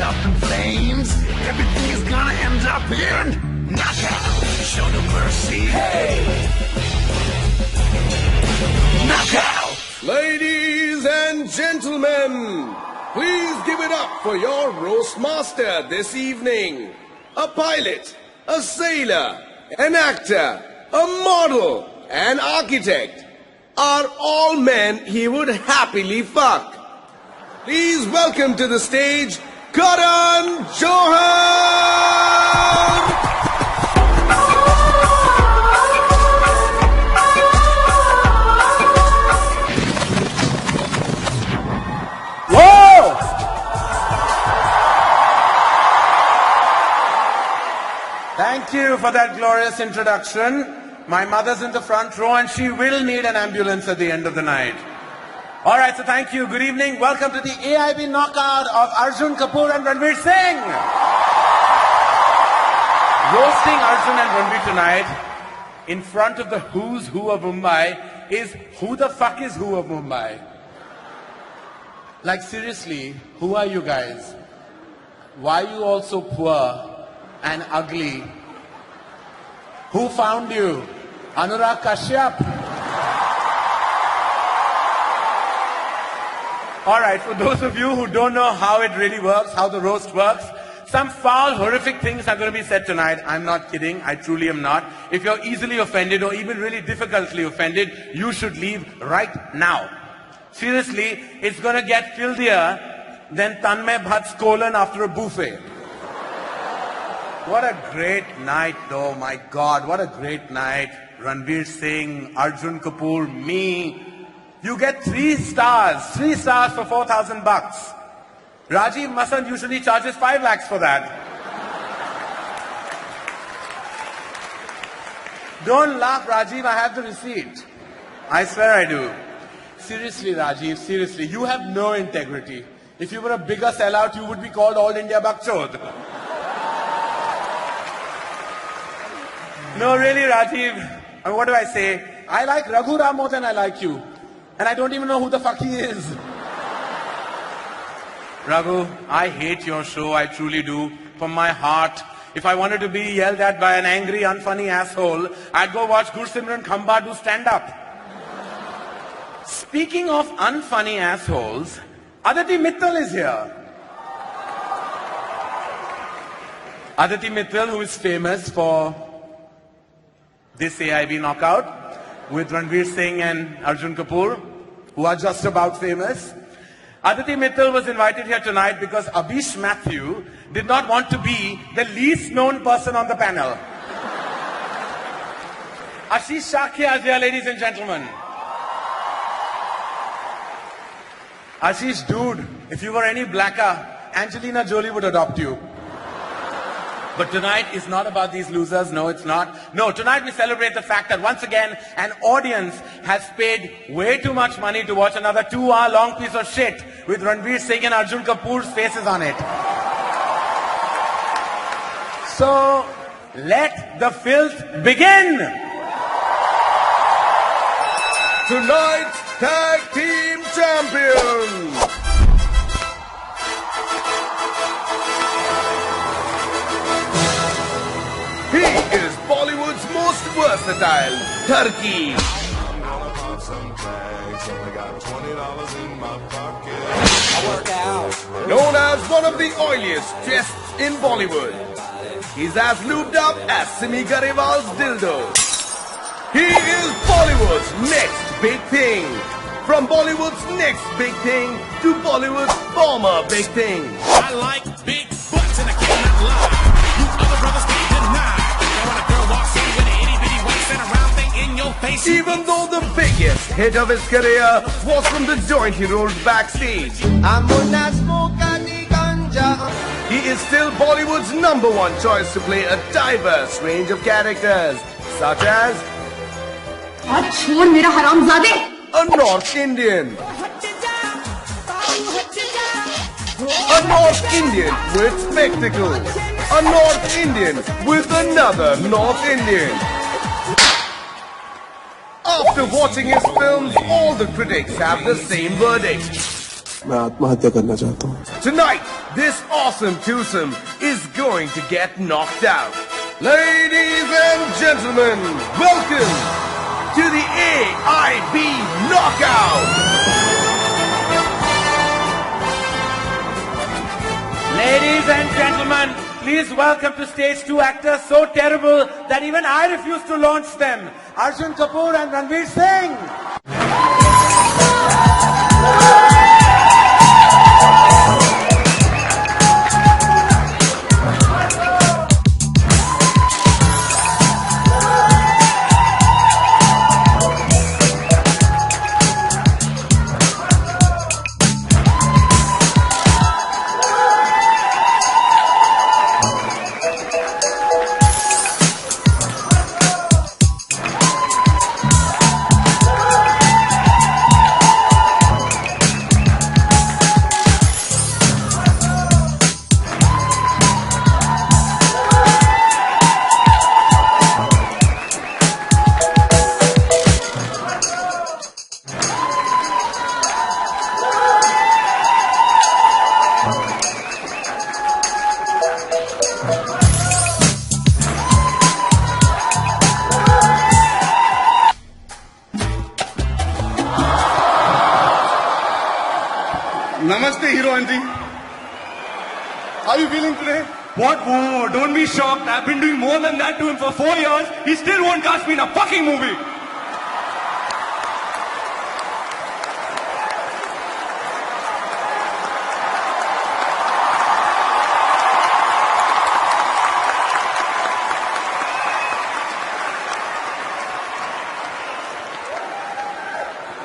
up in flames. Everything is gonna end up in knockout. Show no mercy. Hey! Knockout! Ladies and gentlemen, please give it up for your roast master this evening. A pilot, a sailor, an actor, a model, an architect are all men he would happily fuck. Please welcome to the stage, Karan Johar! Thank you for that glorious introduction. My mother's in the front row and she will need an ambulance at the end of the night. All right, so thank you. Good evening. Welcome to the AIB knockout of Arjun Kapoor and Ranveer Singh. Roasting Arjun and Ranveer tonight in front of the who's who of Mumbai is who the fuck is who of Mumbai? Like seriously, who are you guys? Why are you all so poor and ugly? Who found you? Anurag Kashyap? Alright, for those of you who don't know how it really works, how the roast works, some foul, horrific things are going to be said tonight. I'm not kidding, I truly am not. If you're easily offended or even really difficultly offended, you should leave right now. Seriously, it's going to get filthier than Tanmay Bhatt's colon after a buffet. What a great night though, my God, what a great night. Ranveer Singh, Arjun Kapoor, me. You get 3 stars for 4,000 bucks. Rajiv Masand usually charges 5 lakhs for that. Don't laugh, Rajiv, I have the receipt. I swear I do. Seriously, Rajiv, seriously, you have no integrity. If you were a bigger sellout, you would be called All India Bakchod. No, really, Rajiv, I mean, what do I say? I like Raghu Ram more than I like you. And I don't even know who the fuck he is. Raghu, I hate your show, I truly do. From my heart. If I wanted to be yelled at by an angry, unfunny asshole, I'd go watch Gursimran Khamba do stand-up. Speaking of unfunny assholes, Aditi Mittal is here. Aditi Mittal, who is famous for this AIB knockout with Ranveer Singh and Arjun Kapoor, who are just about famous. Aditi Mittal was invited here tonight because Abhish Mathew did not want to be the least known person on the panel. Ashish Shakya is here, ladies and gentlemen. Ashish, dude, if you were any blacker, Angelina Jolie would adopt you. But tonight is not about these losers. No, it's not. No, tonight we celebrate the fact that once again, an audience has paid way too much money to watch another 2-hour-long piece of shit with Ranveer Singh and Arjun Kapoor's faces on it. So, let the filth begin! Tonight's Tag Team Champions! He is Bollywood's most versatile turkey. I'm gonna pop some tags, only got $20 in my pocket. I work out. Known as one of the oiliest chests in Bollywood. He's as lubed up as Simi Garewal's dildo. He is Bollywood's next big thing. From Bollywood's next big thing to Bollywood's former big thing. I like big butts and I cannot lie. You other brothers can't deny. Now when a girl walks in with an itty bitty waist and a round thing in your face. Even though the biggest hit of his career was from the joint he rolled backstage, he is still Bollywood's #1 choice to play a diverse range of characters, such as a North Indian, a North Indian with spectacles, a North Indian with another North Indian. After watching his films, all the critics have the same verdict. मैं आत्महत्या करना चाहता हूँ। Tonight, this awesome twosome is going to get knocked out. Ladies and gentlemen, welcome to the AIB Knockout. Ladies and gentlemen, please welcome to stage 2 actors so terrible that even I refuse to launch them. Arjun Kapoor and Ranveer Singh. Namaste, hero auntie. How are you feeling today? What? Whoa, don't be shocked. I've been doing more than that to him for 4 years. He still won't cast me in a fucking movie.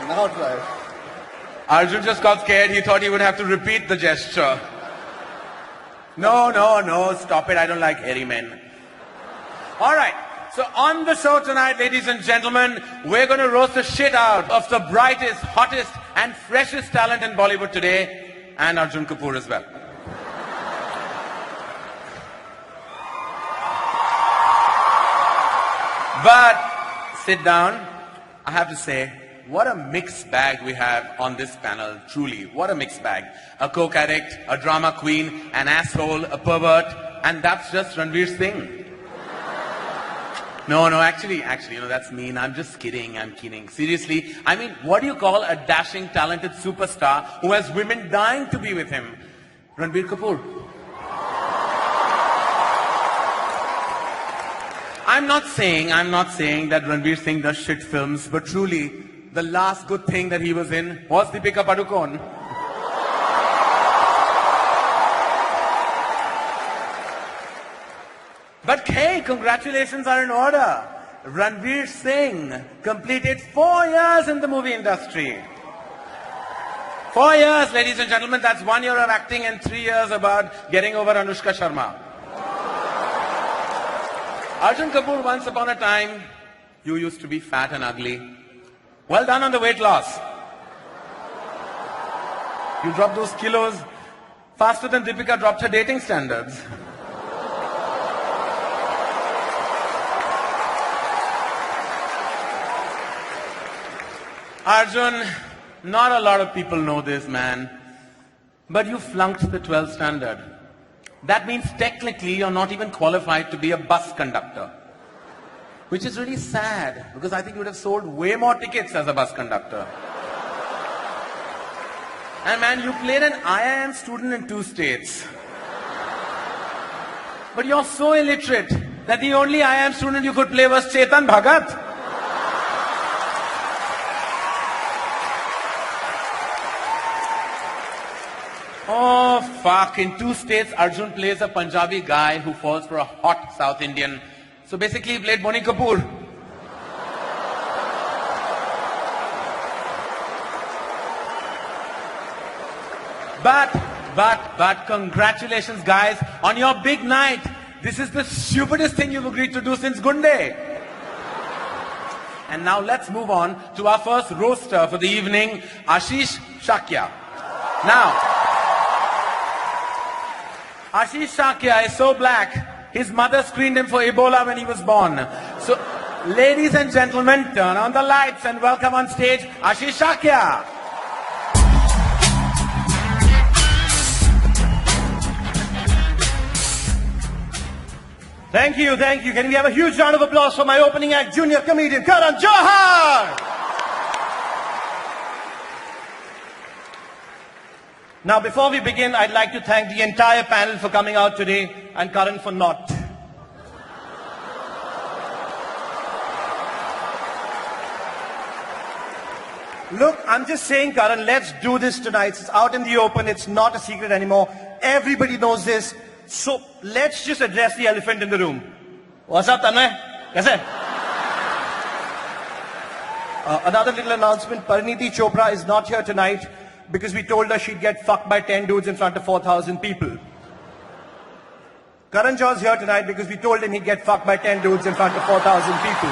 Now try. Arjun just got scared. He thought he would have to repeat the gesture. No, stop it. I don't like hairy men. All right. So on the show tonight, ladies and gentlemen, we're going to roast the shit out of the brightest, hottest, and freshest talent in Bollywood today, and Arjun Kapoor as well. But sit down. I have to say, what a mixed bag we have on this panel, truly. What a mixed bag. A coke addict, a drama queen, an asshole, a pervert, and that's just Ranveer Singh. No, actually, that's mean. I'm just kidding, I'm kidding. Seriously, I mean, what do you call a dashing, talented superstar who has women dying to be with him? Ranveer Kapoor. I'm not saying that Ranveer Singh does shit films, but truly, the last good thing that he was in was Deepika Padukone. But hey, congratulations are in order. Ranveer Singh completed 4 years in the movie industry. 4 years, ladies and gentlemen, that's 1 year of acting and 3 years about getting over Anushka Sharma. Arjun Kapoor, once upon a time, you used to be fat and ugly. Well done on the weight loss. You dropped those kilos faster than Deepika dropped her dating standards. Arjun, not a lot of people know this, man, but you flunked the 12th standard. That means technically you're not even qualified to be a bus conductor. Which is really sad, because I think you would have sold way more tickets as a bus conductor. And man, you played an IIM student in 2 states. But you're so illiterate that the only IIM student you could play was Chetan Bhagat. Oh, fuck. In 2 states, Arjun plays a Punjabi guy who falls for a hot South Indian. So basically, he played Bonnie Kapoor. But congratulations, guys, on your big night. This is the stupidest thing you've agreed to do since Gunde. And now let's move on to our first roaster for the evening, Ashish Shakya. Now, Ashish Shakya is so black, his mother screened him for Ebola when he was born. So, ladies and gentlemen, turn on the lights and welcome on stage Ashish Shakya. Thank you, thank you. Can we have a huge round of applause for my opening act, junior comedian Karan Johar? Now, before we begin, I'd like to thank the entire panel for coming out today and Karan for not. Look, I'm just saying, Karan, let's do this tonight. It's out in the open. It's not a secret anymore. Everybody knows this. So let's just address the elephant in the room. What's up, Tanmay? Kaise? Another little announcement. Parineeti Chopra is not here tonight because we told her she'd get fucked by 10 dudes in front of 4,000 people. Karan Johar's here tonight because we told him he'd get fucked by 10 dudes in front of 4,000 people.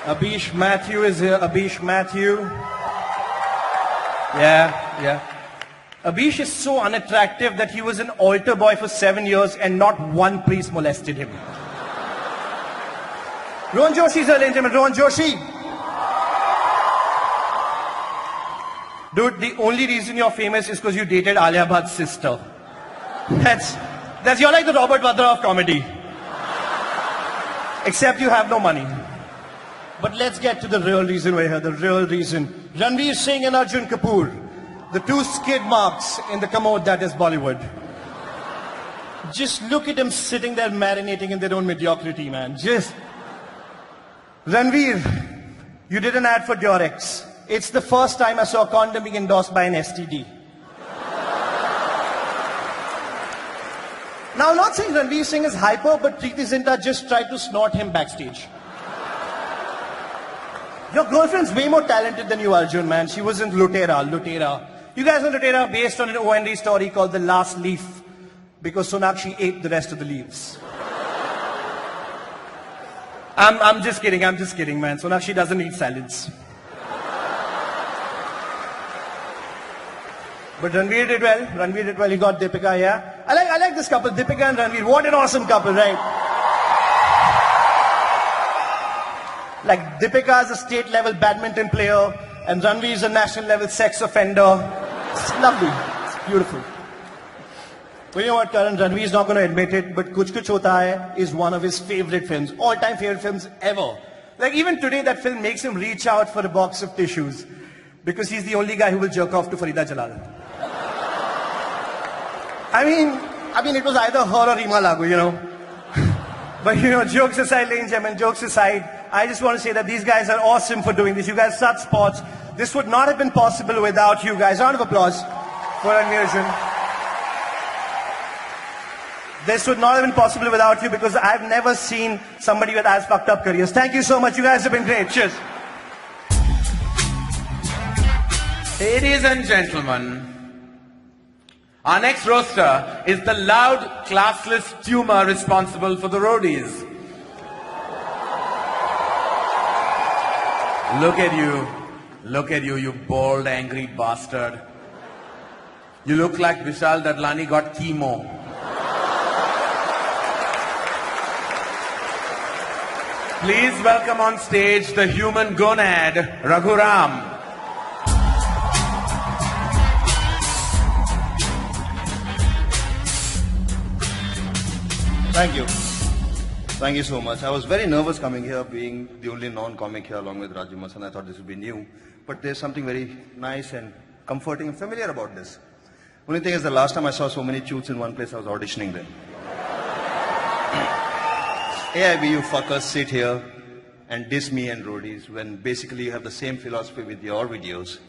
Abhish Matthew is here. Abhish Matthew. Yeah. Abhish is so unattractive that he was an altar boy for 7 years and not one priest molested him. Rohan Joshi, sir, ladies and gentlemen. Rohan Joshi. Dude, the only reason you're famous is because you dated Alia Bhatt's sister. You're like the Robert Vadra of comedy. Except you have no money. But let's get to the real reason we're here, the real reason. Ranveer Singh and Arjun Kapoor, the two skid marks in the commode that is Bollywood. Just look at them sitting there marinating in their own mediocrity, man. Ranveer, you did an ad for Durex. It's the first time I saw a condom being endorsed by an STD. Now, I'm not saying Ranveer Singh is hyper, but Preeti Zinta just tried to snort him backstage. Your girlfriend's way more talented than you, Arjun, man. She was in Lutera. You guys know Lutera based on an O&D story called The Last Leaf because Sonakshi ate the rest of the leaves. I'm just kidding, man. Sonakshi doesn't eat salads. But Ranveer did well. He got Deepika, yeah. I like this couple, Deepika and Ranveer. What an awesome couple, right? Like Deepika is a state level badminton player and Ranveer is a national level sex offender. It's lovely. It's beautiful. But you know what, Karan? Ranveer is not going to admit it, but Kuch Kuch Hota Hai is one of his favorite films. All-time favorite films ever. Like even today that film makes him reach out for a box of tissues because he's the only guy who will jerk off to Farida Jalal. I mean it was either her or Reema Lagoo, you know. But you know, jokes aside, ladies and gentlemen, jokes aside, I just want to say that these guys are awesome for doing this. You guys are such sports. This would not have been possible without you guys. Round of applause for Ranveer. This would not have been possible without you because I've never seen somebody with as fucked up careers. Thank you so much. You guys have been great. Cheers. Ladies and gentlemen, our next roaster is the loud, classless tumor responsible for the roadies. Look at you, you bald, angry bastard. You look like Vishal Dadlani got chemo. Please welcome on stage the human gonad, Raghuram. Thank you. Thank you so much. I was very nervous coming here, being the only non-comic here along with Raju Masan. I thought this would be new. But there's something very nice and comforting and familiar about this. Only thing is the last time I saw so many chutes in one place, I was auditioning there. AIB, you fuckers sit here and diss me and roadies when basically you have the same philosophy with your videos.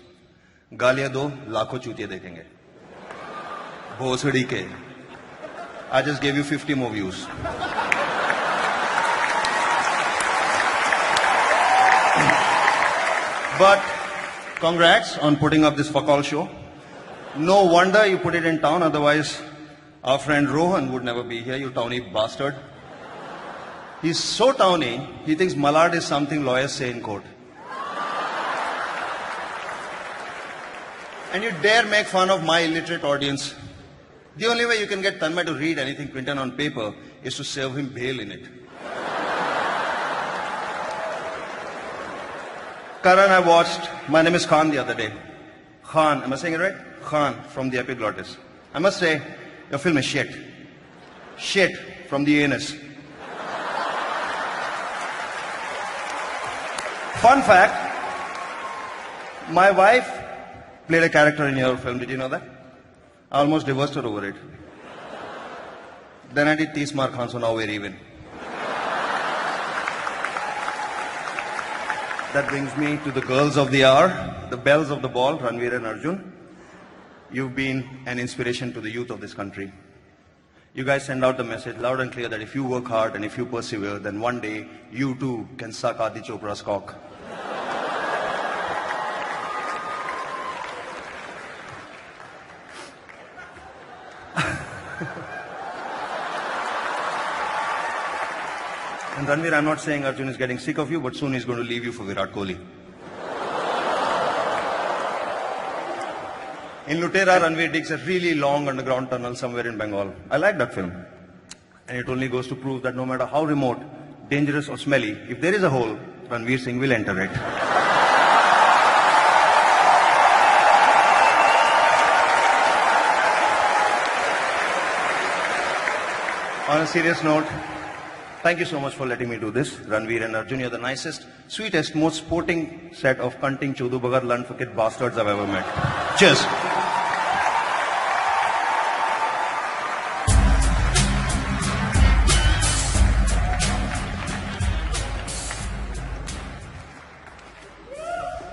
Gaaliyan do, lakho chutiye dekhenge. Bhosadi ke. I just gave you 50 more views. But congrats on putting up this fuck-all show. No wonder you put it in town, otherwise our friend Rohan would never be here, you towny bastard. He's so towny, he thinks Malad is something lawyers say in court. And you dare make fun of my illiterate audience. The only way you can get Tanmay to read anything printed on paper is to serve him bail in it. Karan, I watched My Name is Khan the other day. Khan, am I saying it right? Khan from the epiglottis. I must say, your film is shit. Shit from the anus. Fun fact, my wife played a character in your film. Did you know that? I almost divorced her over it. Then I did 30 Mar Khan, so now we're even. That brings me to the girls of the hour, the belles of the ball, Ranveer and Arjun. You've been an inspiration to the youth of this country. You guys send out the message loud and clear that if you work hard and if you persevere, then one day you too can suck Adi Chopra's cock. And Ranveer, I'm not saying Arjun is getting sick of you, but soon he's going to leave you for Virat Kohli. In Lutera, Ranveer digs a really long underground tunnel somewhere in Bengal. I like that film. And it only goes to prove that no matter how remote, dangerous or smelly, if there is a hole, Ranveer Singh will enter it. On a serious note, thank you so much for letting me do this. Ranveer and Arjun, you're the nicest, sweetest, most sporting set of cunting Chodu Bagar Lunfakit bastards I've ever met. Cheers.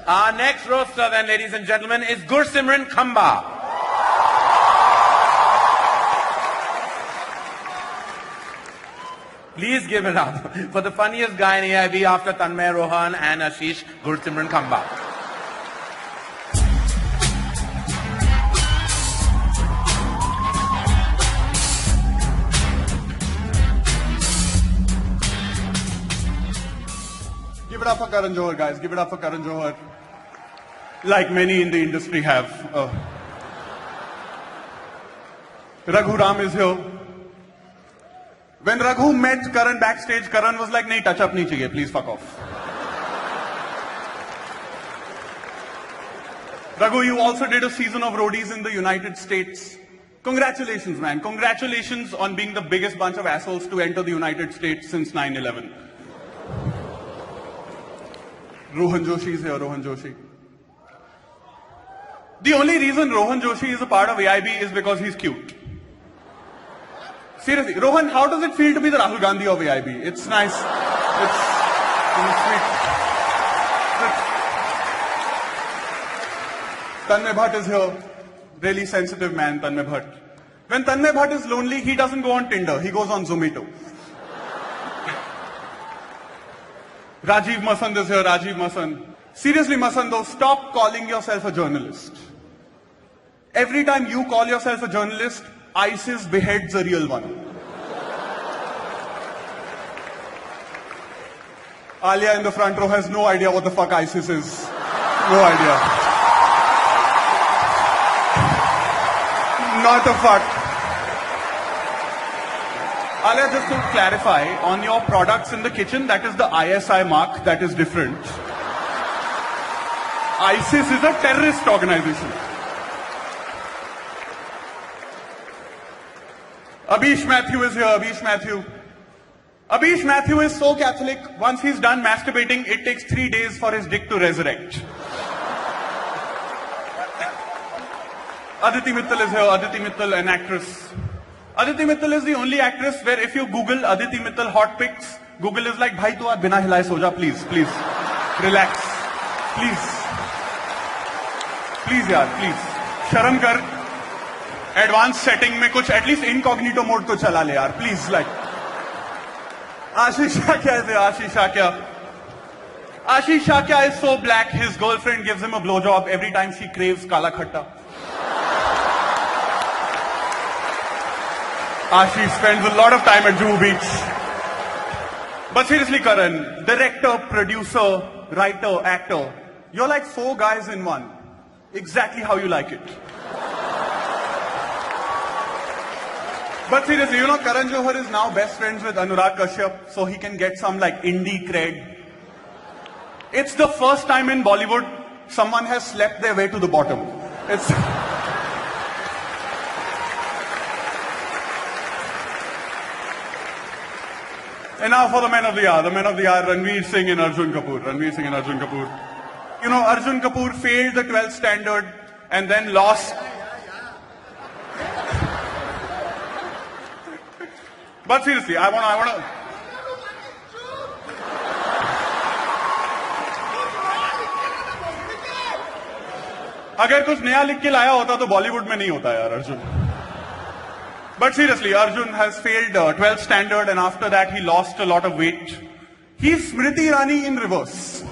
Our next roaster then, ladies and gentlemen, is Gursimran Khamba. Please give it up for the funniest guy in AIB after Tanmay Rohan and Ashish, Gursimran Khamba. Give it up for Karan Johar, guys. Give it up for Karan Johar. Like many in the industry have. Raghu Ram is here. When Raghu met Karan backstage, Karan was like, "Nahi, touch up nahi chahiye, please fuck off." Raghu, you also did a season of roadies in the United States. Congratulations, man. Congratulations on being the biggest bunch of assholes to enter the United States since 9/11. Rohan Joshi is here, Rohan Joshi. The only reason Rohan Joshi is a part of AIB is because he's cute. Seriously, Rohan, how does it feel to be the Rahul Gandhi of AIB? It's nice. It's sweet. Tanmay Bhatt is here. Really sensitive man, Tanmay Bhatt. When Tanmay Bhatt is lonely, he doesn't go on Tinder. He goes on Zomato. Rajiv Masand is here, Rajiv Masand. Seriously, Masand, though, stop calling yourself a journalist. Every time you call yourself a journalist, ISIS beheads a real one. Alia in the front row has no idea what the fuck ISIS is. No idea. Not a fuck. Alia, just to clarify, on your products in the kitchen, that is the ISI mark, that is different. ISIS is a terrorist organization. Abish Mathew is here, Abish Mathew. Abish Mathew is so Catholic, once he's done masturbating, it takes 3 days for his dick to resurrect. Aditi Mittal is here, Aditi Mittal, an actress. Aditi Mittal is the only actress where if you Google Aditi Mittal hot pics, Google is like, "Bhai, tu aaj bina hilaye so ja, please, please. Relax. Please. Please, yaar, please. Sharam kar. Advanced setting mein kuch, at least incognito mode to chala le, yaar. Please, like. Ashish Shakya is here, Ashish Shakya. Ashish Shakya is so black, his girlfriend gives him a blowjob every time she craves kala khatta. Ashish spends a lot of time at Juhu Beach. But seriously, Karan, director, producer, writer, actor, you're like 4 guys in one. Exactly how you like it. But seriously, you know, Karan Johar is now best friends with Anurag Kashyap, so he can get some like indie cred. It's the first time in Bollywood someone has slept their way to the bottom. It's. And now for the men of the hour. The men of the hour, Ranveer Singh and Arjun Kapoor. Ranveer Singh and Arjun Kapoor. You know, Arjun Kapoor failed the 12th standard and then lost. But seriously, I wanna. अगर कुछ नया लिख के लाया होता तो बॉलीवुड में नहीं होता यार Arjun. But seriously, Arjun has failed 12th standard and after that he lost a lot of weight. He's Smriti Irani in reverse.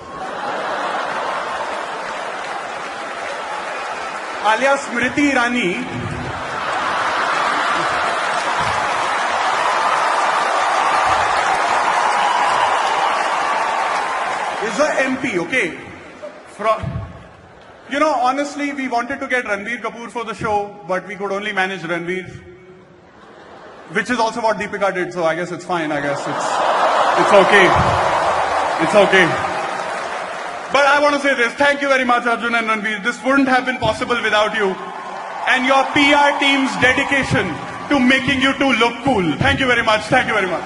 Alias Smriti Irani is a MP, okay? You know, honestly, we wanted to get Ranveer Kapoor for the show, but we could only manage Ranveer. Which is also what Deepika did, so I guess it's fine. I guess it's okay. It's okay. But I want to say this. Thank you very much, Arjun and Ranveer. This wouldn't have been possible without you. And your PR team's dedication to making you two look cool. Thank you very much. Thank you very much.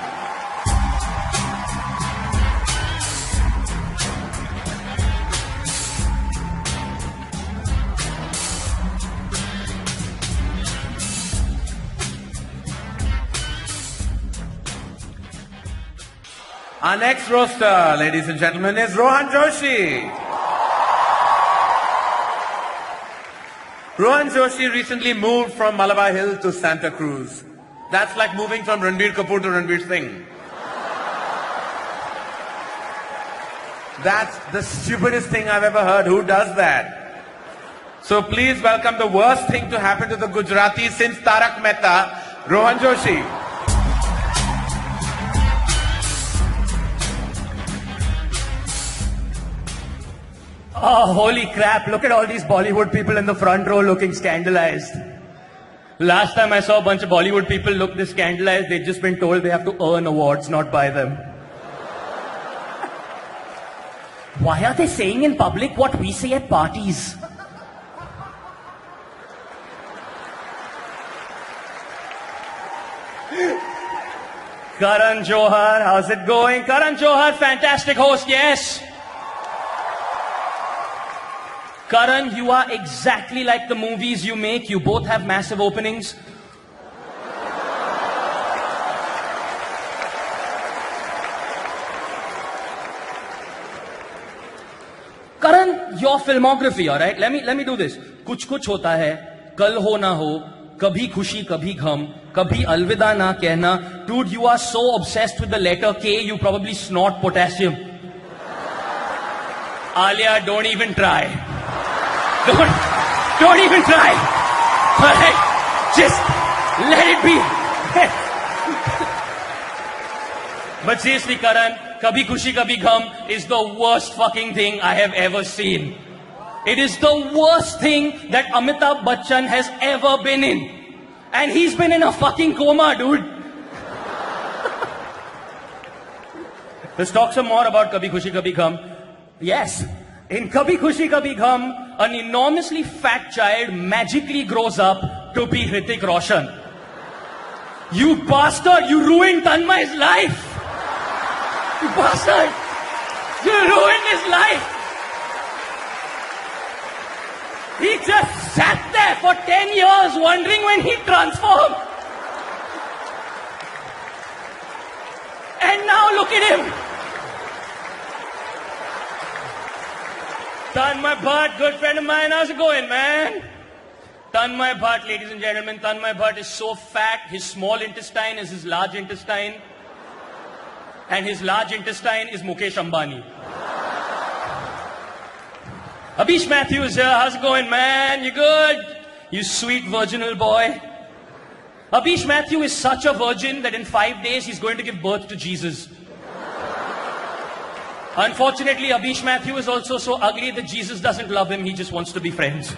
Our next roaster, ladies and gentlemen, is Rohan Joshi. Rohan Joshi recently moved from Malabar Hill to Santa Cruz. That's like moving from Ranveer Kapoor to Ranveer Singh. That's the stupidest thing I've ever heard. Who does that? So please welcome the worst thing to happen to the Gujarati since Tarak Mehta, Rohan Joshi. Oh, holy crap, look at all these Bollywood people in the front row looking scandalized. Last time I saw a bunch of Bollywood people look this scandalized, they'd just been told they have to earn awards, not buy them. Why are they saying in public what we say at parties? Karan Johar, how's it going? Karan Johar, fantastic host, yes. Karan, you are exactly like the movies you make. You both have massive openings. Karan, your filmography, all right? Let me do this. कुछ कुछ होता है, कल हो ना हो, कभी खुशी कभी गम, कभी अलविदा ना कहना. Dude, you are so obsessed with the letter K, you probably snort potassium. Alia, don't even try. Don't even try. All right? Just let it be. But seriously, Karan, Kabhi Khushi Kabhi Gham is the worst fucking thing I have ever seen. It is the worst thing that Amitabh Bachchan has ever been in. And he's been in a fucking coma, dude. Let's talk some more about Kabhi Khushi Kabhi Gham. Yes. In Kabhi Khushi Kabhi Gham, an enormously fat child magically grows up to be Hrithik Roshan. You bastard! You ruined Tanmay's life! You bastard! You ruined his life! He just sat there for 10 years wondering when he'd transform. And now look at him! Tanmay Bhatt, good friend of mine, how's it going, man? Tanmay Bhatt, ladies and gentlemen, Tanmay Bhatt is so fat, his small intestine is his large intestine. And his large intestine is Mukesh Ambani. Abish Matthew is here, how's it going, man? You good? You sweet virginal boy. Abish Matthew is such a virgin that in 5 days he's going to give birth to Jesus. Unfortunately, Abish Matthew is also so ugly that Jesus doesn't love him, he just wants to be friends.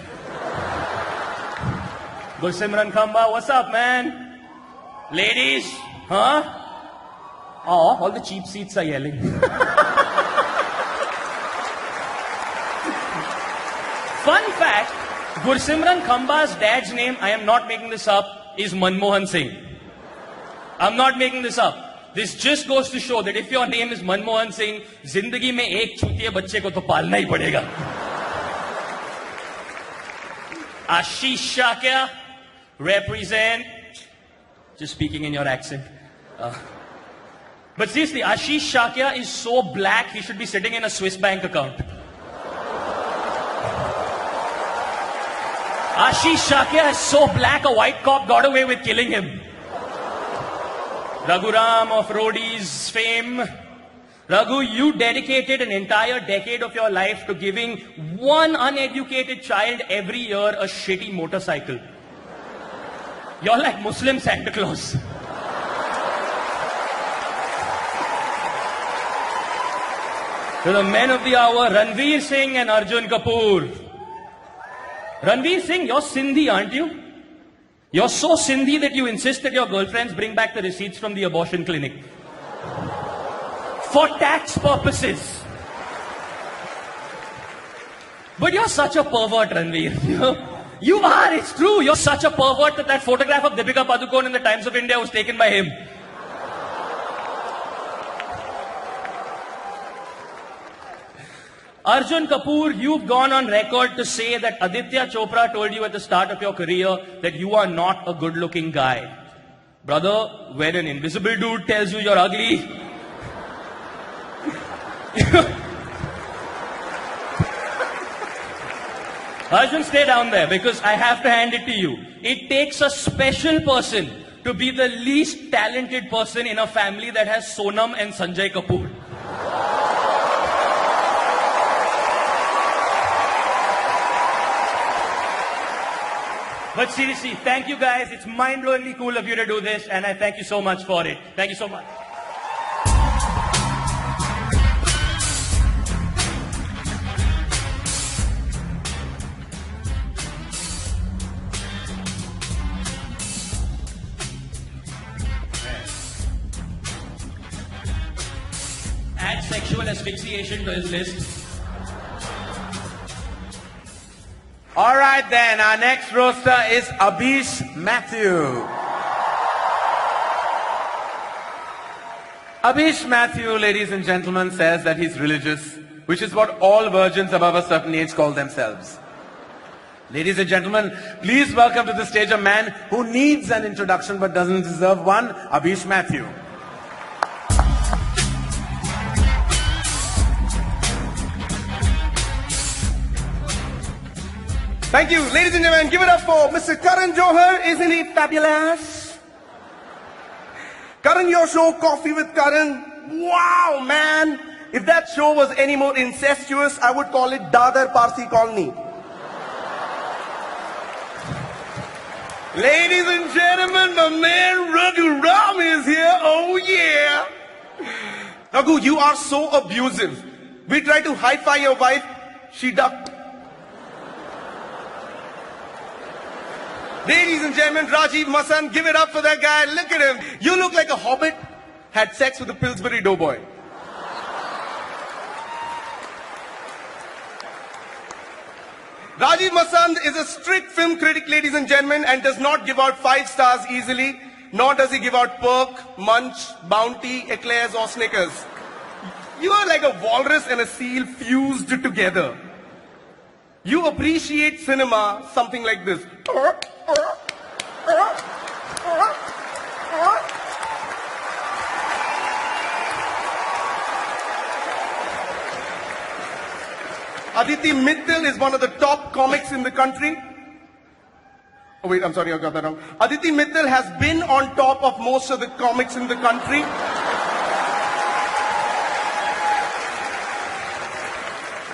Gulsimran Khamba, what's up, man? Ladies, huh? Oh, all the cheap seats are yelling. Gursimran Khamba's dad's name, I am not making this up, is Manmohan Singh. I'm not making this up. This just goes to show that if your name is Manmohan Singh, जिंदगी में एक छूतिए बच्चे को तो पालना ही पड़ेगा. Ashish Shakya, represent. Just speaking in your accent. But seriously, Ashish Shakya is so black, he should be sitting in a Swiss bank account. Ashish Shakya is so black, a white cop got away with killing him. Raghuram of Roadies fame. Raghu, you dedicated an entire decade of your life to giving one uneducated child every year a shitty motorcycle. You're like Muslim Santa Claus. To the men of the hour, Ranveer Singh and Arjun Kapoor. Ranveer Singh, you're Sindhi, aren't you? You're so Sindhi that you insist that your girlfriends bring back the receipts from the abortion clinic. For tax purposes. But you're such a pervert, Ranveer. You are, it's true. You're such a pervert that that photograph of Deepika Padukone in the Times of India was taken by him. Arjun Kapoor, you've gone on record to say that Aditya Chopra told you at the start of your career that you are not a good-looking guy. Brother, when an invisible dude tells you you're ugly, Arjun, stay down there because I have to hand it to you. It takes a special person to be the least talented person in a family that has Sonam and Sanjay Kapoor. But seriously, thank you guys. It's mind-blowingly cool of you to do this, and I thank you so much for it. Thank you so much. Add sexual asphyxiation to his list. All right then, our next roaster is Abhish Mathew. Abhish Mathew, ladies and gentlemen, says that he's religious, which is what all virgins above a certain age call themselves. Ladies and gentlemen, please welcome to the stage a man who needs an introduction but doesn't deserve one, Abhish Mathew. Thank you. Ladies and gentlemen, give it up for Mr. Karan Johar. Isn't he fabulous? Karan, your show, Coffee with Karan. Wow, man. If that show was any more incestuous, I would call it Dadar Parsi Colony. Ladies and gentlemen, my man Raghu Ram is here. Oh, yeah. Raghu, you are so abusive. We tried to hi-fi your wife. She ducked. Ladies and gentlemen, Rajiv Masan, give it up for that guy. Look at him. You look like a hobbit had sex with a Pillsbury Doughboy. Rajiv Masan is a strict film critic, ladies and gentlemen, and does not give out 5 stars easily, nor does he give out Perk, Munch, Bounty, Eclairs or Snickers. You are like a walrus and a seal fused together. You appreciate cinema something like this. Aditi Mittal is one of the top comics in the country. Oh wait, I'm sorry, I got that wrong. Aditi Mittal has been on top of most of the comics in the country.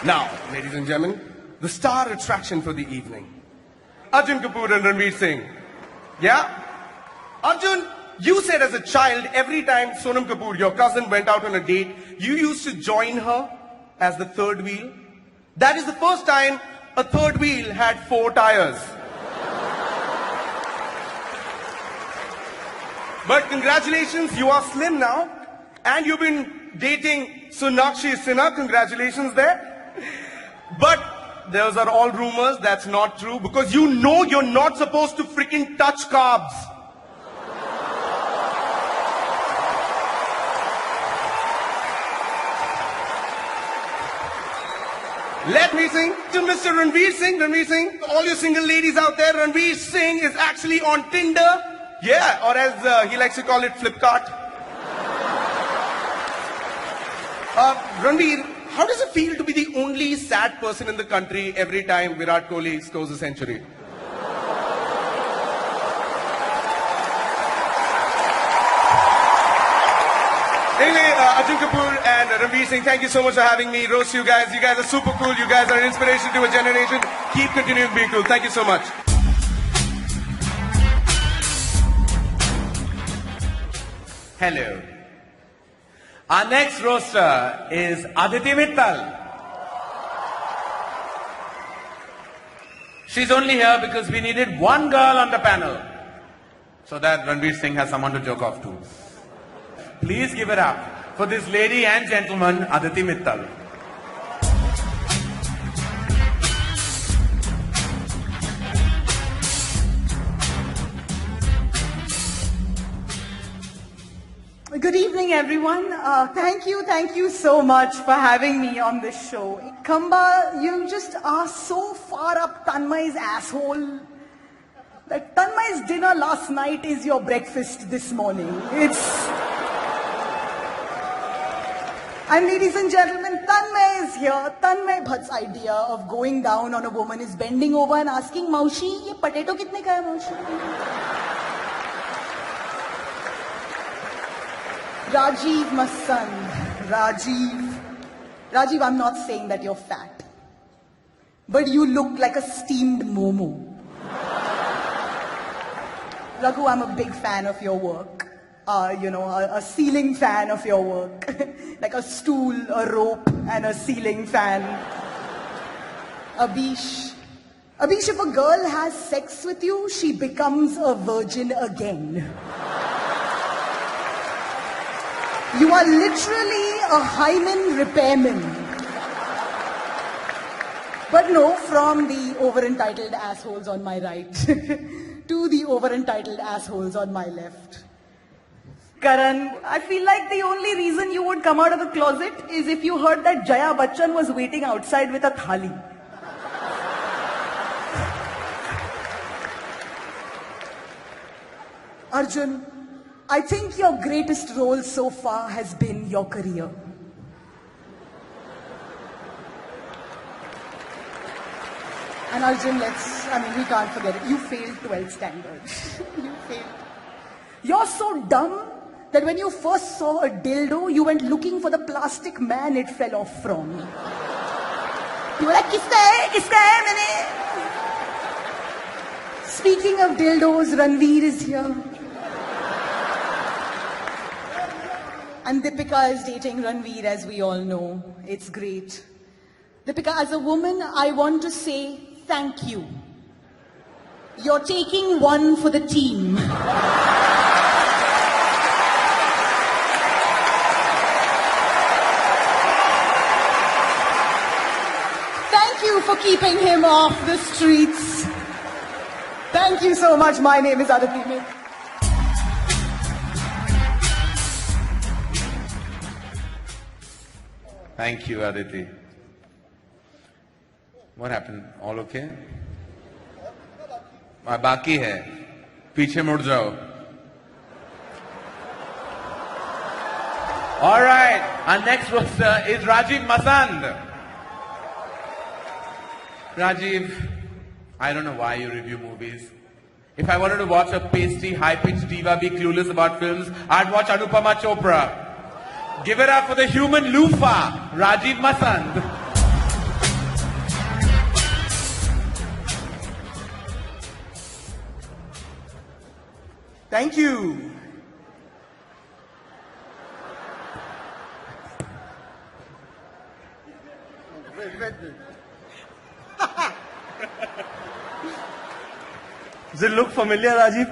Now, ladies and gentlemen, the star attraction for the evening. Arjun Kapoor and Ranveer Singh. Yeah? Arjun, you said as a child, every time Sonam Kapoor, your cousin, went out on a date, you used to join her as the third wheel. That is the first time a third wheel had 4 tires. But congratulations, you are slim now. And you've been dating Sonakshi Sinha. Congratulations there. But those are all rumors. That's not true because you know you're not supposed to freaking touch carbs. Let me sing to Mr. Ranveer Singh. Ranveer Singh, all you single ladies out there, Ranveer Singh is actually on Tinder. Yeah, or as he likes to call it, Flipkart. Ranveer, how does it feel to be the only sad person in the country every time Virat Kohli scores a century? Anyway, Arjun Kapoor and Ranveer Singh, thank you so much for having me. Roast you guys. You guys are super cool. You guys are an inspiration to a generation. Keep continuing being cool. Thank you so much. Hello. Our next roaster is Aditi Mittal. She's only here because we needed one girl on the panel so that Ranveer Singh has someone to joke off to. Please give it up for this lady and gentleman, Aditi Mittal. Good evening, everyone. Thank you so much for having me on this show. Khamba, you just are so far up Tanmay's asshole. That Tanmay's dinner last night is your breakfast this morning. And ladies and gentlemen, Tanmay is here. Tanmay Bhatt's idea of going down on a woman is bending over and asking, Maushi, ye potato kitne ka hai, Maushi? Rajiv Masand. Rajiv, I'm not saying that you're fat. But you look like a steamed momo. Raghu, I'm a big fan of your work. A ceiling fan of your work. Like a stool, a rope, and a ceiling fan. Abhish, if a girl has sex with you, she becomes a virgin again. You are literally a hymen repairman. But no, from the over-entitled assholes on my right to the over-entitled assholes on my left. Karan, I feel like the only reason you would come out of the closet is if you heard that Jaya Bachchan was waiting outside with a thali. Arjun, I think your greatest role so far has been your career. And Arjun, we can't forget it. You failed 12th standard. You failed. You're so dumb that when you first saw a dildo, you went looking for the plastic man it fell off from. You were like, kiska hai, maine? Speaking of dildos, Ranveer is here. And Deepika is dating Ranveer, as we all know. It's great. Deepika, as a woman, I want to say thank you. You're taking one for the team. Thank you for keeping him off the streets. Thank you so much. My name is Aditi Mittal. Thank you, Aditi. What happened? All okay? बाकी है पीछे मुड़ जाओ. All right, our next roster is Rajiv Masand. Rajiv, I don't know why you review movies. If I wanted to watch a pasty, high-pitched diva be clueless about films, I'd watch Anupama Chopra. Give it up for the human loofah, Rajiv Masand. Thank you. Does it look familiar, Rajiv?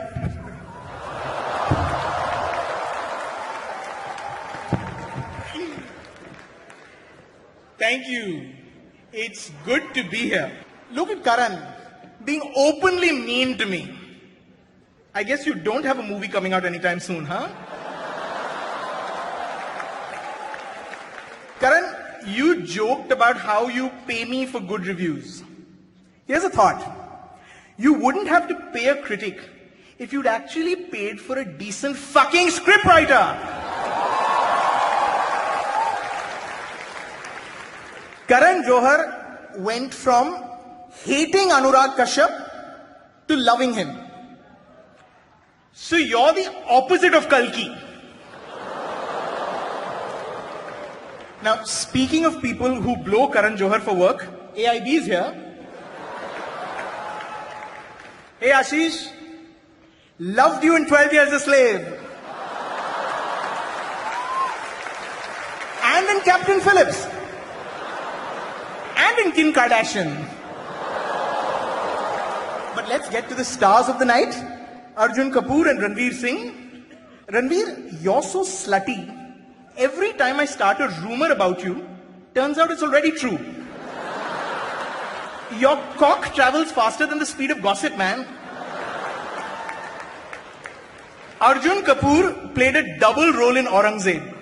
Thank you. It's It's good to be here. Look at Karan, being openly mean to me. I guess you don't have a movie coming out anytime soon, huh? Karan, you joked about how you pay me for good reviews. Here's a thought. You wouldn't have to pay a critic if you'd actually paid for a decent fucking scriptwriter. Karan Johar went from hating Anurag Kashyap to loving him. So you're the opposite of Kalki. Now, speaking of people who blow Karan Johar for work, AIB is here. Hey Ashish, loved you in 12 Years a Slave. And in Captain Phillips. And in Kim Kardashian. But let's get to the stars of the night. Arjun Kapoor and Ranveer Singh. Ranveer, you're so slutty. Every time I start a rumor about you, turns out it's already true. Your cock travels faster than the speed of gossip, man. Arjun Kapoor played a double role in Aurangzeb,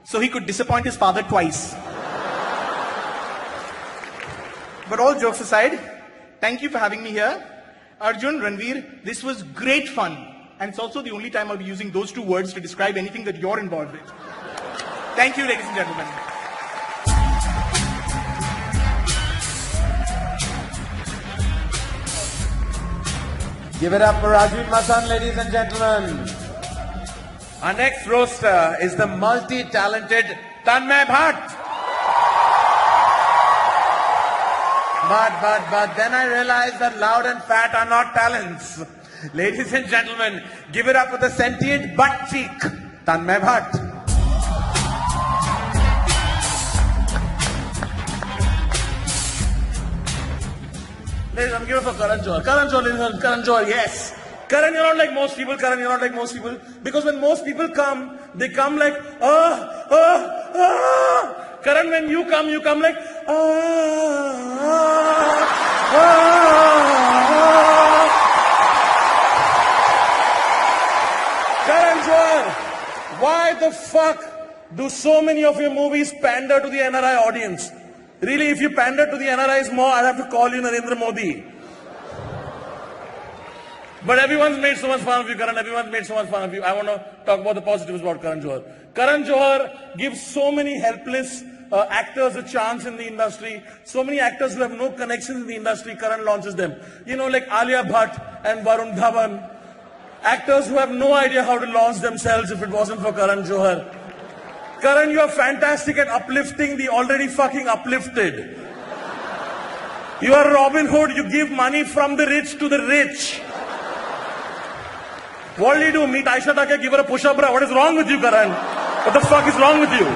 so he could disappoint his father twice. But all jokes aside, thank you for having me here. Arjun, Ranveer, this was great fun. And it's also the only time I'll be using those two words to describe anything that you're involved with. Thank you, ladies and gentlemen. Give it up for Rajiv Masan, ladies and gentlemen. Our next roaster is the multi-talented Tanmay Bhatt. But then I realized that loud and fat are not talents. Ladies and gentlemen, give it up for the sentient butt cheek, Tanmay Bhatt. Ladies, I'm giving for Karan Johar. Karan Johar, Karan Johar, yes. Karan, you're not like most people. Karan, you're not like most people. Because when most people come, they come like, Karan, when you come like, Karan Johar, why the fuck do so many of your movies pander to the NRI audience? Really, if you pander to the NRIs more, I'd have to call you Narendra Modi. But everyone's made so much fun of you, Karan. Everyone's made so much fun of you. I want to talk about the positives about Karan Johar. Karan Johar gives so many helpless actors a chance in the industry. So many actors who have no connections in the industry, Karan launches them. You know, like Alia Bhatt and Varun Dhawan. Actors who have no idea how to launch themselves if it wasn't for Karan Johar. Karan, you are fantastic at uplifting the already fucking uplifted. You are Robin Hood. You give money from the rich to the rich. What will you do? Meet Aisha Take, give her a push-up, bro. What is wrong with you, Karan? What the fuck is wrong with you?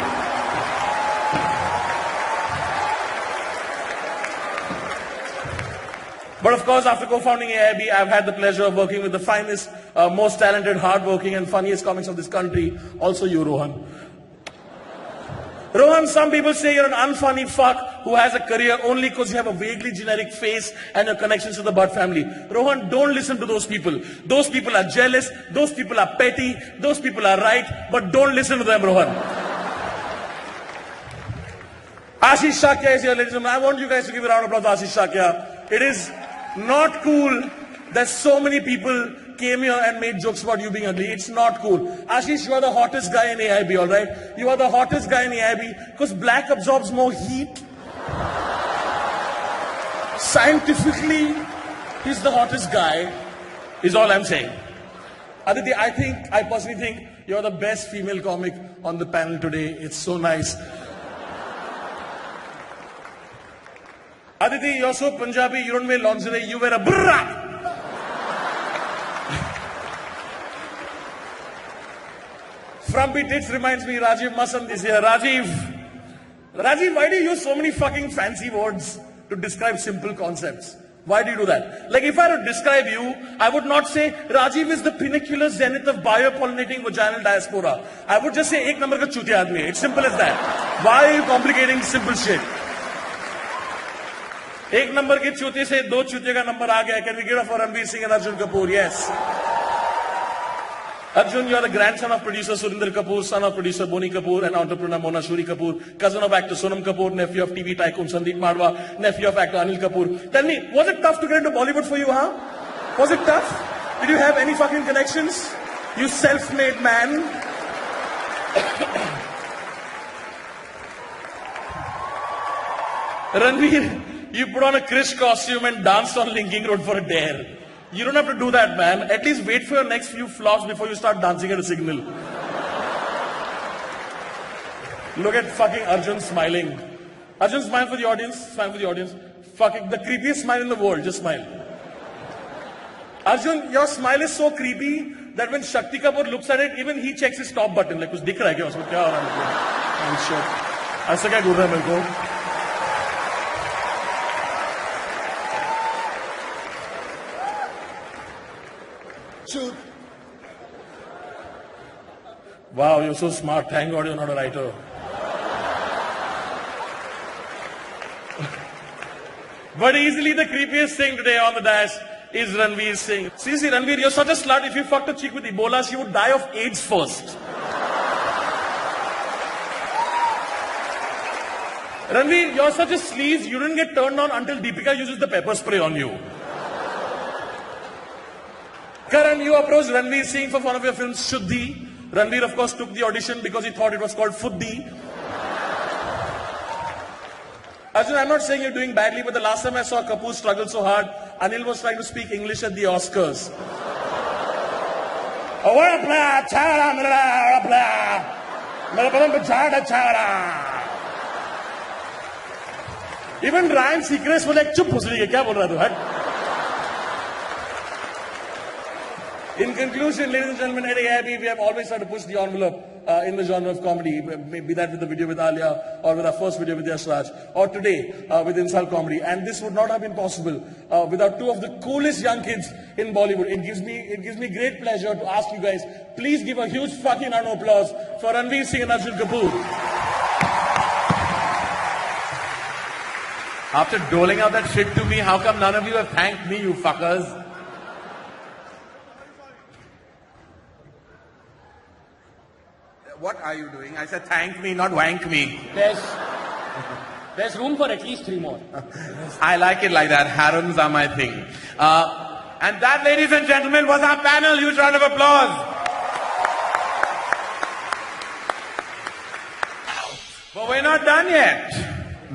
But of course, after co-founding AIB, I've had the pleasure of working with the finest, most talented, hardworking and funniest comics of this country. Also you, Rohan. Rohan, some people say you're an unfunny fuck who has a career only because you have a vaguely generic face and your connections to the Bhatt family. Rohan, don't listen to those people. Those people are jealous, those people are petty, those people are right, but don't listen to them, Rohan. Ashish Shakya is here, ladies and gentlemen. I want you guys to give a round of applause to Ashish Shakya. It is not cool that so many people came here and made jokes about you being ugly. It's not cool. Ashish, you are the hottest guy in AIB, alright? You are the hottest guy in AIB because black absorbs more heat. Scientifically, he's the hottest guy, is all I'm saying. Aditi, I personally think you're the best female comic on the panel today. It's so nice. Aditi, you're so Punjabi, you don't wear lingerie, you wear a burra. Frumpy Tits reminds me, Rajiv Masand is here. Rajiv, why do you use so many fucking fancy words to describe simple concepts? Why do you do that? Like if I were to describe you, I would not say Rajiv is the pinnacular zenith of biopollinating vaginal diaspora. I would just say ek number ka chutiya aadmi hai. It's simple as that. Why are you complicating simple shit? एक number के चूते से 2 चूते का number आ गया. Can we give it for Ranveer Singh and Arjun Kapoor? Yes. Arjun, you are the grandson of producer Surinder Kapoor, son of producer Boni Kapoor, and entrepreneur Mona Shuri Kapoor, cousin of actor Sonam Kapoor, nephew of TV tycoon Sandeep Madwa, nephew of actor Anil Kapoor. Tell me, was it tough to get into Bollywood for you, huh? Was it tough? Did you have any fucking connections? You self-made man. Ranveer, you put on a Krish costume and danced on Linking Road for a dare. You don't have to do that, man. At least wait for your next few flops before you start dancing at a signal. Look at fucking Arjun smiling. Arjun, smile for the audience. Smile for the audience. Fucking the creepiest smile in the world. Just smile. Arjun, your smile is so creepy that when Shakti Kapoor looks at it, even he checks his stop button. Like, कुछ दिख रहा है क्या उसमें? क्या हो रहा है? I'm sure. ऐसा क्या घूर रहा है मेरे को? Shoot. Wow, you're so smart. Thank God you're not a writer. But easily the creepiest thing today on the dash is Ranveer Singh. Seriously, Ranveer, you're such a slut. If you fucked a chick with Ebola, she would die of AIDS first. Ranveer, you're such a sleaze. You didn't get turned on until Deepika uses the pepper spray on you. Karan, you approached Ranveer Singh for one of your films, Shuddhi. Ranveer, of course, took the audition because he thought it was called Fuddhi. Arjun, I'm not saying you're doing badly, but the last time I saw Kapoor struggle so hard, Anil was trying to speak English at the Oscars. Even Ryan Seacrest was like, "Chup phusli ke, kya bol raha tu?" In conclusion, ladies and gentlemen, at AIB, we have always tried to push the envelope in the genre of comedy, be that with the video with Alia, or with our first video with Yash Raj, or today with Insult Comedy. And this would not have been possible without two of the coolest young kids in Bollywood. It gives me great pleasure to ask you guys, please give a huge fucking round of applause for Ranveer Singh and Arjun Kapoor. After doling out that shit to me, how come none of you have thanked me, you fuckers? What are you doing? I said thank me, not wank me. There's room for at least 3 more. I like it like that. Harems are my thing. And that, ladies and gentlemen, was our panel. Huge round of applause. But we're not done yet.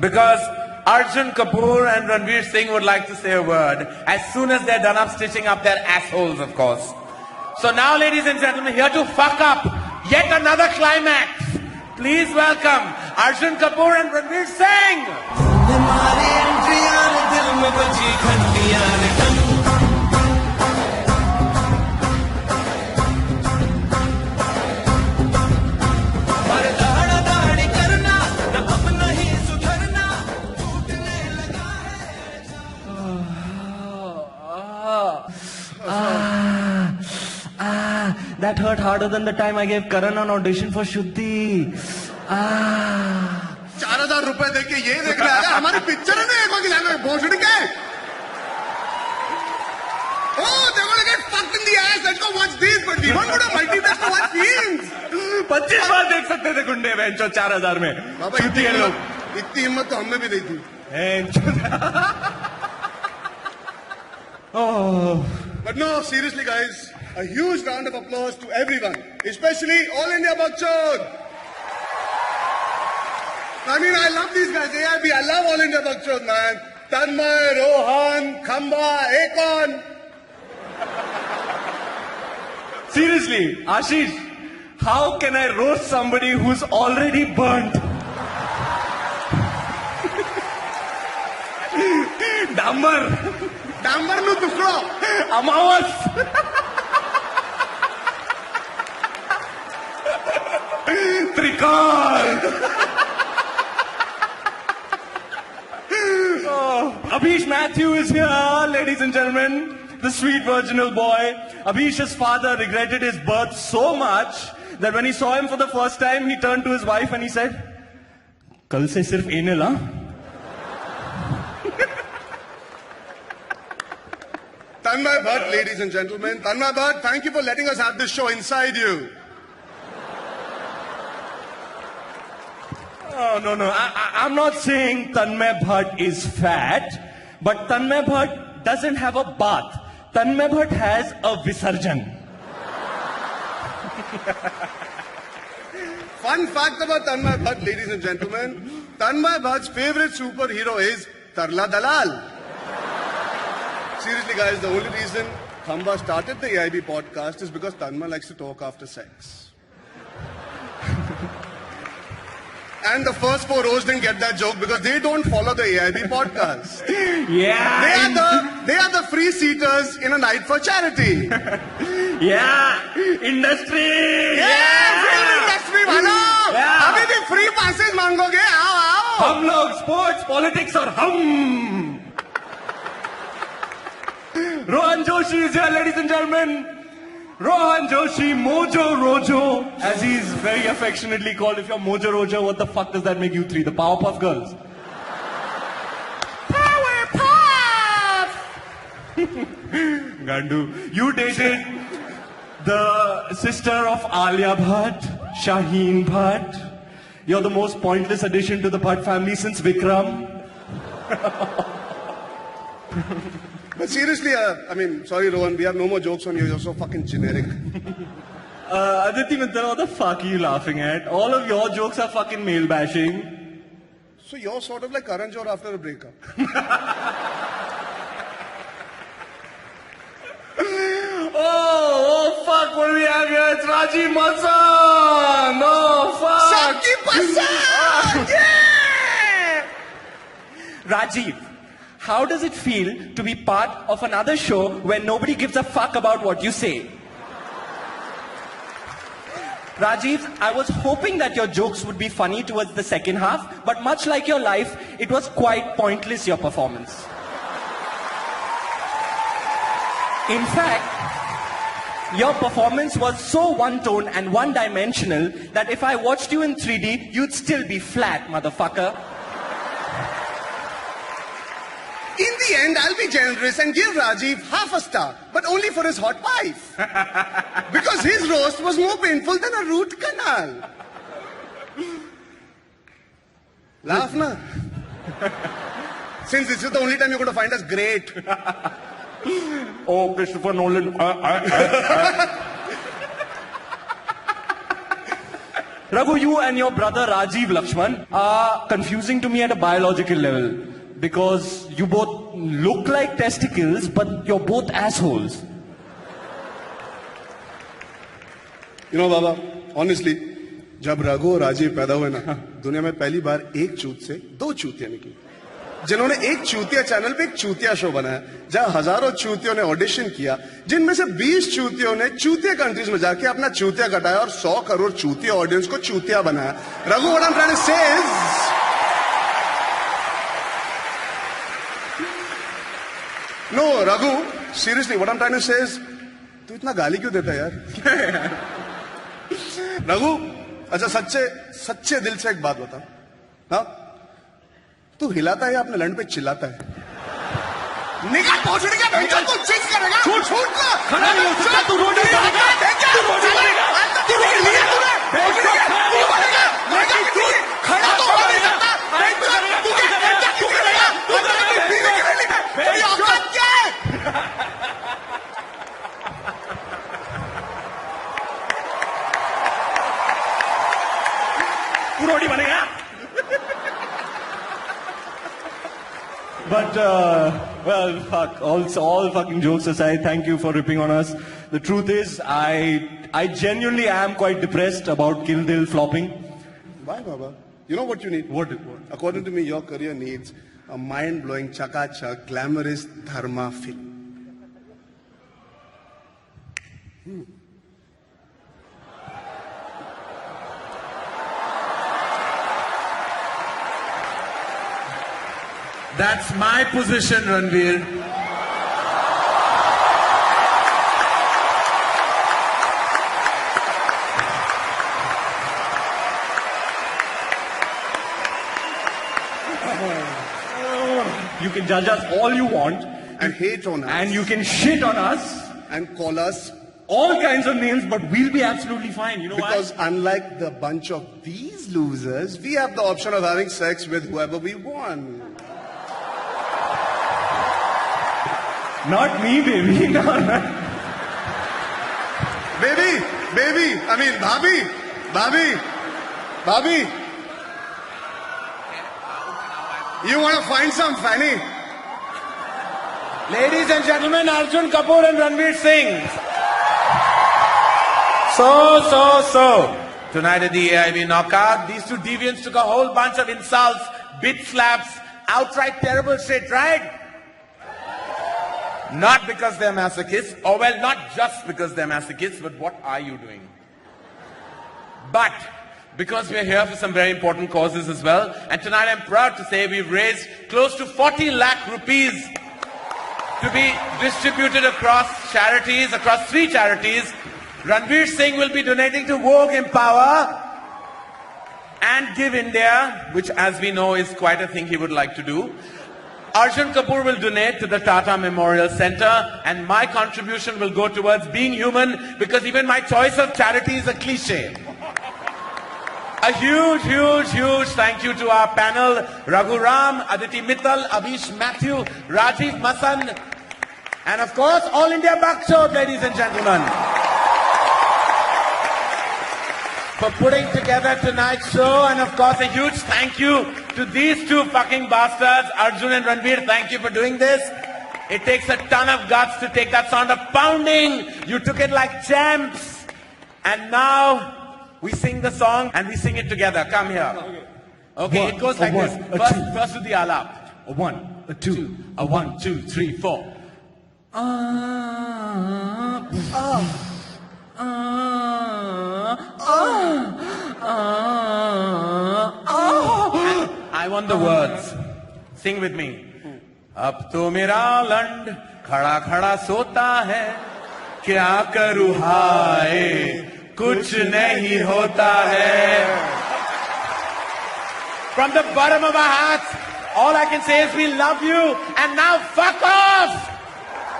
Because Arjun Kapoor and Ranveer Singh would like to say a word as soon as they're done up stitching up their assholes, of course. So now, ladies and gentlemen, here to fuck up yet another climax. Please welcome Arjun Kapoor and Ranveer Singh. That hurt harder than the time I gave Karan an audition for Shuddhi. 4,000 रुपए देके ये देख रहा है हमारी picture है ना एक बार जाना भोसड़ी के oh they want to get fucked in the ass let's go watch this but we want to multiplex to watch films 25 बार देख सकते थे गुंडे बेंचो 4,000 में छुट्टी है लोग इतनी हिम्मत तो हमने भी दी थी but no seriously guys a huge round of applause to everyone especially All India Bakchod. I mean, I love these guys. AIB, I love All India Bakchod, man. Tanmay, Rohan, Khamba, Akon. Seriously, Ashish, how can I roast somebody who's already burnt? Dambar. Dambar nu tukro. Amawas. Trikal. Abhish Matthew is here, ladies and gentlemen. The sweet virginal boy. Abhish's father regretted his birth so much that when he saw him for the first time, he turned to his wife and he said, "Kal se sirf anal, huh?" Tanmay Bhatt, ladies and gentlemen. Tanmay Bhatt, thank you for letting us have this show inside you. Oh, no. I'm not saying Tanmay Bhatt is fat, but Tanmay Bhatt doesn't have a bath. Tanmay Bhatt has a Visarjan. Fun fact about Tanmay Bhatt, ladies and gentlemen. Tanmay Bhatt's favorite superhero is Tarla Dalal. Seriously, guys, the only reason Thamba started the AIB podcast is because Tanmay likes to talk after sex. And the first four rows didn't get that joke because they don't follow the AIB podcast. Yeah. They are the free seaters in a night for charity. Yeah. Industry. Yeah. Film industry, bhalo. Yeah. अभी भी free passes मांगोगे? आओ. हम लोग sports, politics और हम. Rohan Joshi is here, ladies and gentlemen. Rohan Joshi, Mojo Rojo, as he's very affectionately called. If you're Mojo Rojo, what the fuck does that make you three? The Powerpuff Girls? Powerpuff! Gandu, you dated the sister of Alia Bhatt, Shaheen Bhatt. You're the most pointless addition to the Bhatt family since Vikram. But seriously, sorry Rohan, we have no more jokes on you. You're so fucking generic. Aditi Mitra, what the fuck are you laughing at? All of your jokes are fucking male bashing. So you're sort of like Karan Johar after a breakup. Oh, fuck, what do we have here? It's Rajiv Masan! Oh, fuck! Yeah! Rajiv, how does it feel to be part of another show where nobody gives a fuck about what you say? Rajiv, I was hoping that your jokes would be funny towards the second half, but much like your life, it was quite pointless, your performance. In fact, your performance was so one-tone and one-dimensional that if I watched you in 3D, you'd still be flat, motherfucker. In the end, I'll be generous and give Rajiv half a star, but only for his hot wife. Because his roast was more painful than a root canal. Laugh na. Since this is the only time you're going to find us great. Oh, Christopher Nolan. Raghu, you and your brother Rajiv Lakshman are confusing to me at a biological level. Because you both look like testicles, but you're both assholes. You know, Baba, honestly, जब रघु और राजीव पैदा हुए ना, दुनिया में पहली बार एक चूत से दो चूतियां निकली, जिन्होंने एक चूतिया चैनल पे एक चूतिया शो बनाया, जहां हजारों चूतियों ने ऑडिशन किया, जिनमें से 20 चूतियों ने चूतिया कंट्रीज में जाके अपना चूतिया कटाया और 100 करोड़ चूतिया ऑडियंस को चूतिया बनाया. Raghu, what I'm trying to say is, no, Raghu, seriously, what I'm trying to say is, तू इतना गाली क्यों देता है यार? रघु, अच्छा सच्चे दिल से एक बात बता, हाँ? तू हिलाता है या अपने लंड पे चिल्लाता है? निकाल पहुंचने का भेजा तू चीज करेगा? छूट ना! खड़ा नहीं हो सकता, तू रोड पे चलेगा? तू रोड पे चलेगा? तू रोड लिया तूने? पहुंचने का? तू बनेगा? खड़ा तो हो नहीं सकता? तू करेगा? तेरी औकात क्या है? तू रोटी बनेगा? But, well, fuck, all fucking jokes aside, thank you for ripping on us. The truth is, I genuinely am quite depressed about Kill Dil flopping. Why, Baba? You know what you need? What? According to me, your career needs a mind-blowing, chaka-chak, glamorous dharma film. That's my position, Ranveer. You can judge us all you want. and hate on us. And you can shit on us. And call us all kinds of names, but we'll be absolutely fine. You know why? Because unlike the bunch of these losers, we have the option of having sex with whoever we want. Not me, baby. No, no. Baby, I mean, Bhabhi. You want to find some fanny? Ladies and gentlemen, Arjun Kapoor and Ranveer Singh. So. Tonight at the AIB knockout, these two deviants took a whole bunch of insults, bit slaps, outright terrible shit, right? Not because they're masochists, or well, not just because they're masochists, but what are you doing? But because we're here for some very important causes as well, and tonight I'm proud to say we've raised close to 40 lakh rupees to be distributed across charities, across 3 charities. Ranveer Singh will be donating to Vogue Empower and Give India, which as we know is quite a thing he would like to do. Arjun Kapoor will donate to the Tata Memorial Center, and my contribution will go towards being human, because even my choice of charity is a cliche. A huge thank you to our panel, Raghu Ram, Aditi Mittal, Avish Matthew, Rajiv Masan, and of course, All India Bakshot, ladies and gentlemen, for putting together tonight's show. And of course, a huge thank you to these two fucking bastards, Arjun and Ranveer. Thank you for doing this. It takes a ton of guts to take that sound of pounding. You took it like champs. And now we sing the song and we sing it together. Come here. Okay, it goes like this. First with the alap. A 1, a 2, a 1, 2, 3, 4. I want the words. Sing with me. अब तो मेरा लंड खड़ा खड़ा सोता है, क्या करूँ हाय कुछ नहीं होता है. From the bottom of our hearts, all I can say is we love you, and now fuck off!